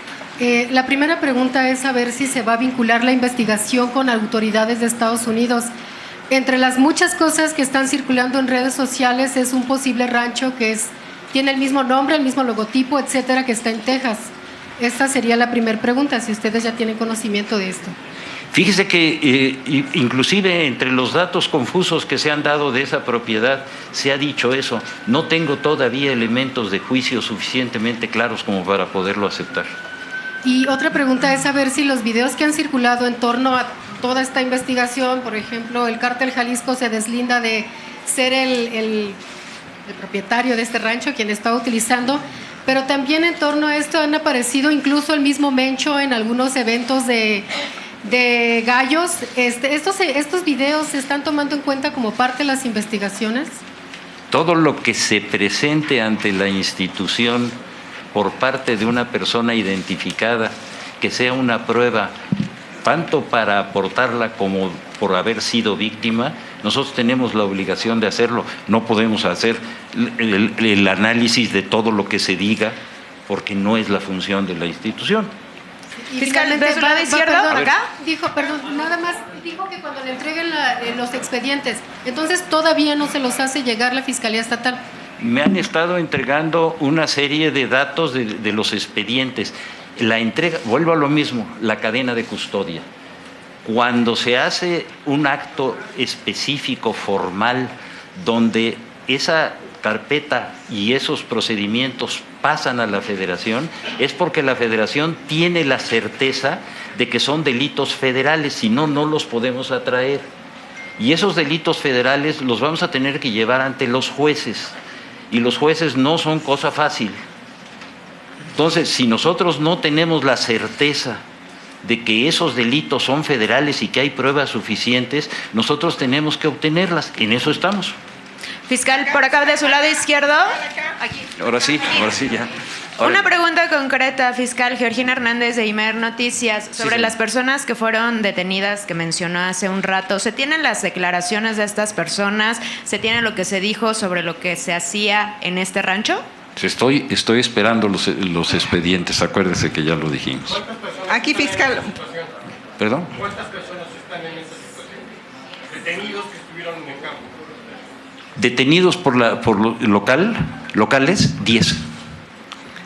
La primera pregunta es saber si se va a vincular la investigación con autoridades de Estados Unidos. Entre las muchas cosas que están circulando en redes sociales es un posible rancho que tiene el mismo nombre, el mismo logotipo, etcétera, que está en Texas. Esta sería la primera pregunta, si ustedes ya tienen conocimiento de esto. Fíjese que inclusive entre los datos confusos que se han dado de esa propiedad se ha dicho eso. No tengo todavía elementos de juicio suficientemente claros como para poderlo aceptar. Y otra pregunta es saber si los videos que han circulado en torno a toda esta investigación, por ejemplo, el Cártel Jalisco se deslinda de ser el propietario de este rancho, quien estaba utilizando, pero también en torno a esto han aparecido incluso el mismo Mencho en algunos eventos de gallos. ¿Estos videos se están tomando en cuenta como parte de las investigaciones? Todo lo que se presente ante la institución por parte de una persona identificada, que sea una prueba, tanto para aportarla como por haber sido víctima, nosotros tenemos la obligación de hacerlo. No podemos hacer el análisis de todo lo que se diga, porque no es la función de la institución. Fiscal, ¿de su lado izquierdo? Perdón, nada más dijo que cuando le entreguen los expedientes, entonces todavía no se los hace llegar la Fiscalía Estatal. Me han estado entregando una serie de datos de los expedientes. La entrega, vuelvo a lo mismo, la cadena de custodia. Cuando se hace un acto específico, formal, donde esa carpeta y esos procedimientos pasan a la Federación, es porque la Federación tiene la certeza de que son delitos federales, si no, no los podemos atraer. Y esos delitos federales los vamos a tener que llevar ante los jueces, y los jueces no son cosa fácil. Entonces, si nosotros no tenemos la certeza de que esos delitos son federales y que hay pruebas suficientes, nosotros tenemos que obtenerlas. En eso estamos. Fiscal, por acá de su lado izquierdo. Aquí. Ahora sí ya. Una pregunta concreta, fiscal. Georgina Hernández de Imer Noticias, sobre las personas que fueron detenidas que mencionó hace un rato. ¿Se tienen las declaraciones de estas personas? ¿Se tiene lo que se dijo sobre lo que se hacía en este rancho? Estoy esperando los expedientes, acuérdese que ya lo dijimos. Aquí, fiscal. ¿Perdón? ¿Cuántas personas están en esta situación? Detenidos que estuvieron en el campo. Detenidos por locales, 10.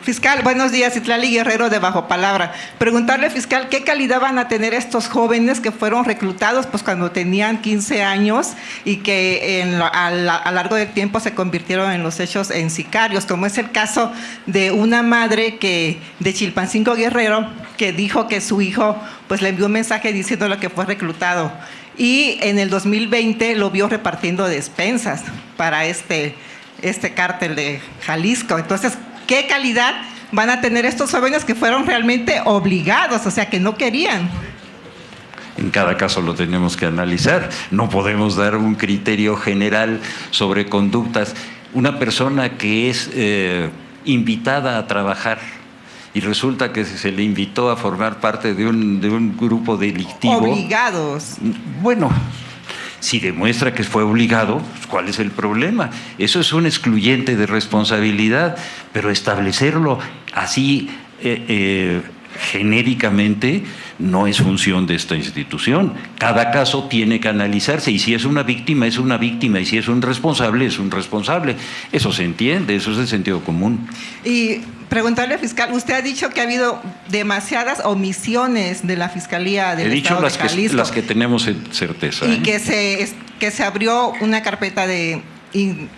Fiscal, buenos días, Itlali Guerrero de Bajo Palabra. Preguntarle, fiscal, ¿qué calidad van a tener estos jóvenes que fueron reclutados pues cuando tenían 15 años y que a lo largo del tiempo se convirtieron en los hechos en sicarios, como es el caso de una madre de Chilpancingo, Guerrero, que dijo que su hijo pues le envió un mensaje diciéndole que fue reclutado? y en el 2020 lo vio repartiendo despensas para este cártel de Jalisco. Entonces, ¿qué calidad van a tener estos jóvenes que fueron realmente obligados, o sea, que no querían? En cada caso lo tenemos que analizar. No podemos dar un criterio general sobre conductas. Una persona que es invitada a trabajar y resulta que se le invitó a formar parte de un grupo delictivo. Obligados. Bueno, si demuestra que fue obligado, ¿cuál es el problema? Eso es un excluyente de responsabilidad, pero establecerlo así genéricamente no es función de esta institución. Cada caso tiene que analizarse, y si es una víctima, es una víctima, y si es un responsable, es un responsable. Eso se entiende, eso es de sentido común. Y preguntarle, fiscal, usted ha dicho que ha habido demasiadas omisiones de la Fiscalía del Estado de Jalisco. He dicho las que tenemos certeza. Y que se abrió una carpeta de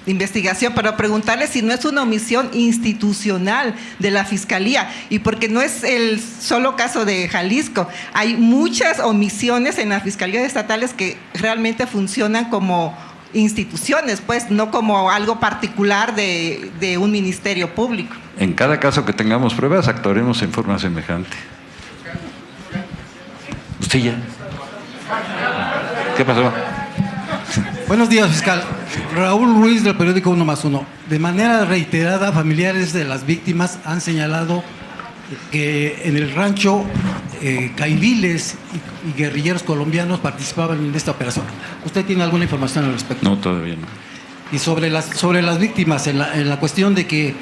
investigación, pero preguntarle si no es una omisión institucional de la Fiscalía, y porque no es el solo caso de Jalisco, hay muchas omisiones en las fiscalías estatales que realmente funcionan como instituciones, pues no como algo particular de un ministerio público. En cada caso que tengamos pruebas, actuaremos en forma semejante. ¿Usted ya? ¿Qué pasó? Buenos días, fiscal. Raúl Ruiz, del periódico 1+1. De manera reiterada, familiares de las víctimas han señalado que en el rancho caiviles y guerrilleros colombianos participaban en esta operación. ¿Usted tiene alguna información al respecto? No, todavía no. Y sobre las víctimas, en la cuestión de que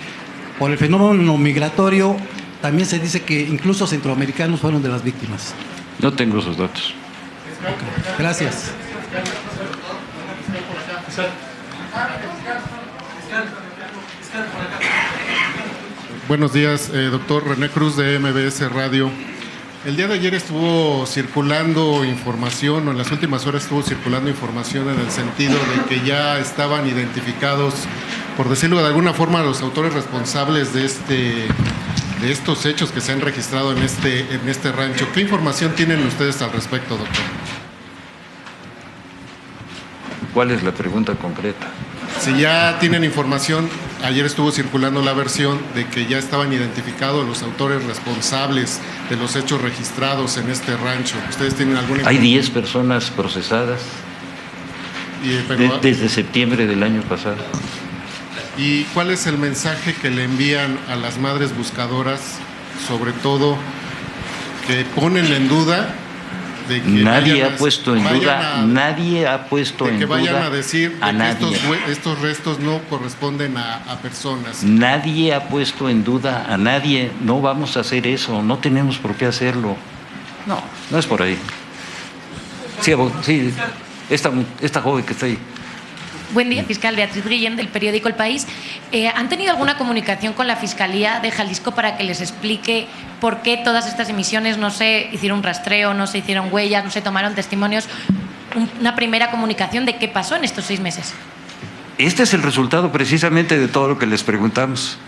por el fenómeno migratorio también se dice que incluso centroamericanos fueron de las víctimas. No tengo esos datos. Okay. Gracias. Buenos días, doctor René Cruz de MBS Radio. El día de ayer estuvo circulando información, o en las últimas horas estuvo circulando información en el sentido de que ya estaban identificados, por decirlo de alguna forma, los autores responsables de estos hechos que se han registrado en este rancho. ¿Qué información tienen ustedes al respecto, doctor? ¿Cuál es la pregunta concreta? Si ya tienen información, ayer estuvo circulando la versión de que ya estaban identificados los autores responsables de los hechos registrados en este rancho. ¿Ustedes tienen alguna información? Hay 10 personas procesadas desde septiembre del año pasado. ¿Y cuál es el mensaje que le envían a las madres buscadoras, sobre todo que ponen en duda de que nadie ha puesto en duda, que vayan a decir a nadie. Que estos restos no corresponden a personas? Nadie ha puesto en duda a nadie. No vamos a hacer eso, no tenemos por qué hacerlo. No es por ahí. Sí, esta joven que está ahí. Buen día, fiscal. Beatriz Guillén, del periódico El País. ¿Han tenido alguna comunicación con la Fiscalía de Jalisco para que les explique por qué todas estas emisiones no se hicieron un rastreo, no se hicieron huellas, no se tomaron testimonios? Una primera comunicación de qué pasó en estos 6 meses. Este es el resultado precisamente de todo lo que les preguntamos.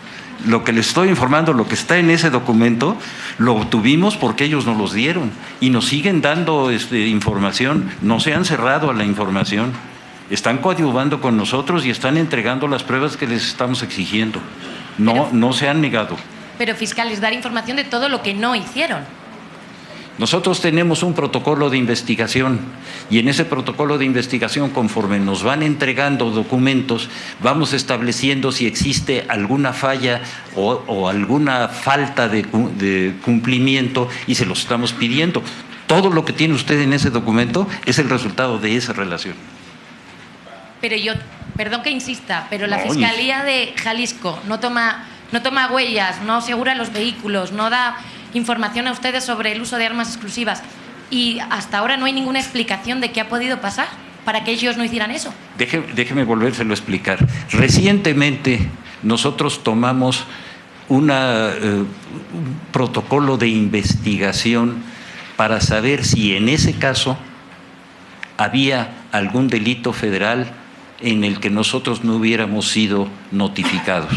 Lo que les estoy informando, lo que está en ese documento, lo obtuvimos porque ellos nos los dieron y nos siguen dando información. No se han cerrado a la información. Están coadyuvando con nosotros y están entregando las pruebas que les estamos exigiendo. No se han negado. Pero, fiscales, dar información de todo lo que no hicieron. Nosotros tenemos un protocolo de investigación y en ese protocolo de investigación, conforme nos van entregando documentos, vamos estableciendo si existe alguna falla o alguna falta de cumplimiento y se los estamos pidiendo. Todo lo que tiene usted en ese documento es el resultado de esa relación. Pero perdón que insista, pero la Fiscalía de Jalisco no toma huellas, no asegura los vehículos, no da información a ustedes sobre el uso de armas exclusivas y hasta ahora no hay ninguna explicación de qué ha podido pasar para que ellos no hicieran eso. Déjeme volvérselo a explicar. Recientemente nosotros tomamos un protocolo de investigación para saber si en ese caso había algún delito federal en el que nosotros no hubiéramos sido notificados.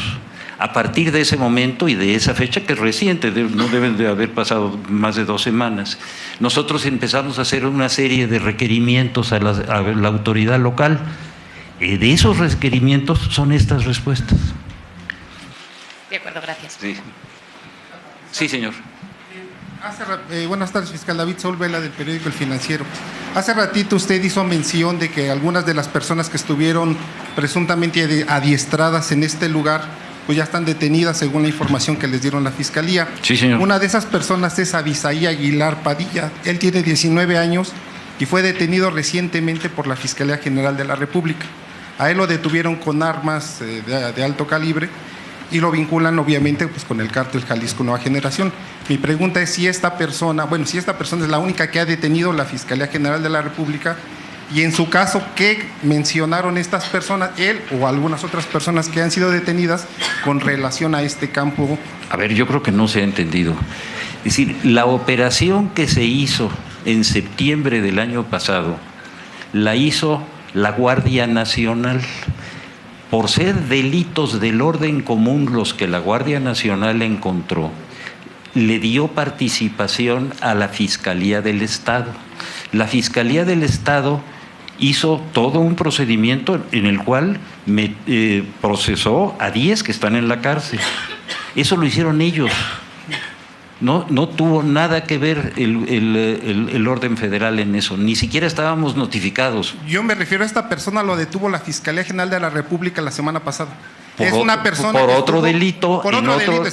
A partir de ese momento y de esa fecha, que es reciente, no deben de haber pasado más de 2 semanas, nosotros empezamos a hacer una serie de requerimientos a la autoridad local. De esos requerimientos son estas respuestas. De acuerdo, gracias. Sí, sí, señor. Buenas tardes, fiscal David Saúl Vela, del periódico El Financiero. Hace ratito usted hizo mención de que algunas de las personas que estuvieron presuntamente adiestradas en este lugar, pues ya están detenidas según la información que les dieron la fiscalía. Sí, señor. Una de esas personas es Abisaí Aguilar Padilla. Él tiene 19 años y fue detenido recientemente por la Fiscalía General de la República. A él lo detuvieron con armas de alto calibre y lo vinculan obviamente pues con el cártel Jalisco Nueva Generación. Mi pregunta es si esta persona es la única que ha detenido la Fiscalía General de la República, y en su caso, ¿qué mencionaron estas personas, él o algunas otras personas que han sido detenidas con relación a este campo? A ver, yo creo que no se ha entendido. Es decir, la operación que se hizo en septiembre del año pasado, la hizo la Guardia Nacional. Por ser delitos del orden común los que la Guardia Nacional encontró, le dio participación a la Fiscalía del Estado. La Fiscalía del Estado hizo todo un procedimiento en el cual procesó a 10 que están en la cárcel. Eso lo hicieron ellos. No tuvo nada que ver el orden federal en eso, ni siquiera estábamos notificados. Yo me refiero a esta persona, lo detuvo la Fiscalía General de la República la semana pasada. Es una persona por otro delito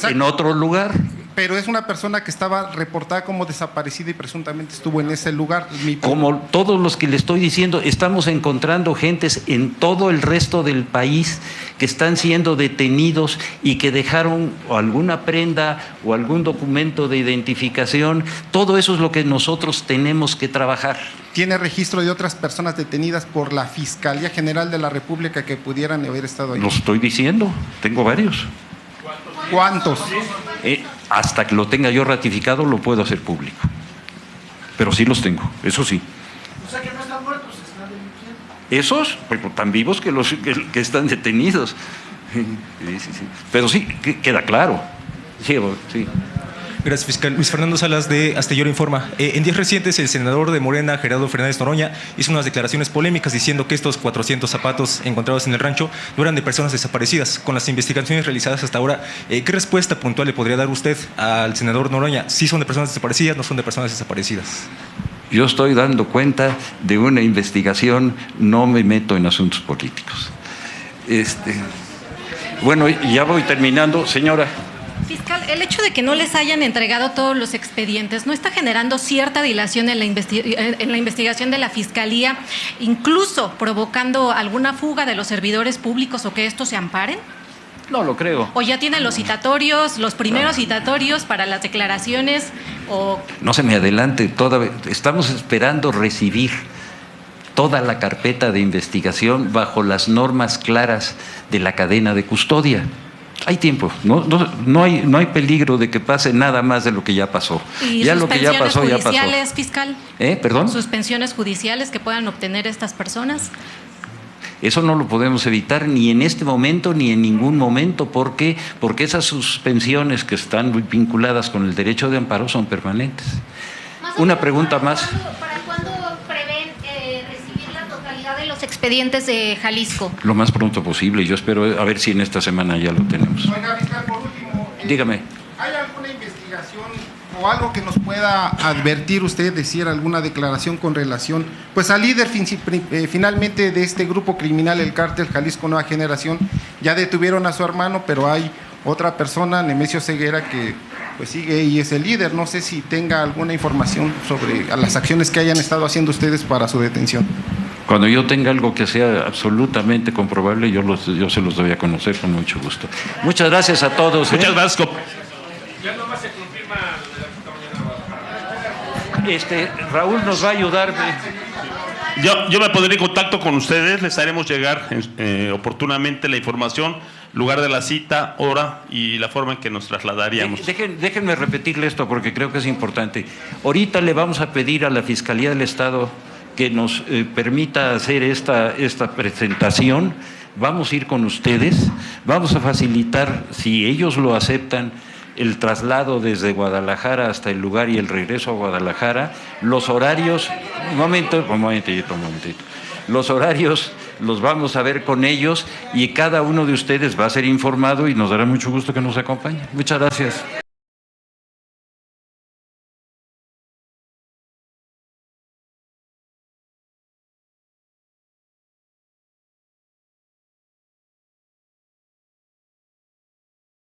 en otro lugar. Pero es una persona que estaba reportada como desaparecida y presuntamente estuvo en ese lugar. Como todos los que le estoy diciendo, estamos encontrando gentes en todo el resto del país que están siendo detenidos y que dejaron alguna prenda o algún documento de identificación. Todo eso es lo que nosotros tenemos que trabajar. ¿Tiene registro de otras personas detenidas por la Fiscalía General de la República que pudieran haber estado ahí? Lo estoy diciendo, tengo varios. ¿Cuántos? Hasta que lo tenga yo ratificado lo puedo hacer público. Pero sí los tengo, eso sí. O sea que no están muertos, están denunciando. Esos, pues tan vivos que los que están detenidos. Sí. Pero sí, queda claro. Sí. Gracias, fiscal. Luis Fernando Salas, de Astillero Informa. En días recientes, el senador de Morena, Gerardo Fernández Noroña, hizo unas declaraciones polémicas diciendo que estos 400 zapatos encontrados en el rancho no eran de personas desaparecidas. Con las investigaciones realizadas hasta ahora, ¿qué respuesta puntual le podría dar usted al senador Noroña? ¿Sí son de personas desaparecidas, no son de personas desaparecidas? Yo estoy dando cuenta de una investigación, no me meto en asuntos políticos. Bueno, ya voy terminando, señora. Fiscal, el hecho de que no les hayan entregado todos los expedientes, ¿no está generando cierta dilación en la investigación de la Fiscalía, incluso provocando alguna fuga de los servidores públicos o que estos se amparen? No lo creo. ¿O ya tienen los citatorios, los primeros citatorios para las declaraciones? No se me adelante, estamos esperando recibir toda la carpeta de investigación bajo las normas claras de la cadena de custodia. Hay tiempo, no hay peligro de que pase nada más de lo que ya pasó. ¿Y ya lo que ya pasó, ya pasó. ¿Suspensiones judiciales, fiscal? ¿Perdón? ¿Suspensiones judiciales que puedan obtener estas personas? Eso no lo podemos evitar ni en este momento ni en ningún momento. ¿Por qué? Porque esas suspensiones que están vinculadas con el derecho de amparo son permanentes. Una pregunta más. ¿Para cuándo prevén recibir la totalidad de los expedientes de Jalisco? Lo más pronto posible. Yo espero a ver si en esta semana ya lo tenemos. Oiga, fiscal, por último, dígame. ¿Hay alguna investigación o algo que nos pueda advertir usted, decir alguna declaración con relación pues al líder finalmente de este grupo criminal, el cártel Jalisco Nueva Generación? Ya detuvieron a su hermano, pero hay otra persona, Nemesio Ceguera, que pues sigue y es el líder. No sé si tenga alguna información sobre las acciones que hayan estado haciendo ustedes para su detención. Cuando yo tenga algo que sea absolutamente comprobable, yo se los doy a conocer con mucho gusto. Muchas gracias a todos. Muchas gracias. Ya nomás se confirma. Raúl nos va a ayudar. Yo me pondré en contacto con ustedes, les haremos llegar oportunamente la información, lugar de la cita, hora y la forma en que nos trasladaríamos. Déjenme repetirle esto porque creo que es importante. Ahorita le vamos a pedir a la Fiscalía del Estado que nos permita hacer esta presentación vamos a ir con ustedes, vamos a facilitar, si ellos lo aceptan, el traslado desde Guadalajara hasta el lugar y el regreso a Guadalajara. Los horarios, un momentito. Los horarios los vamos a ver con ellos y cada uno de ustedes va a ser informado y nos dará mucho gusto que nos acompañen. Muchas gracias.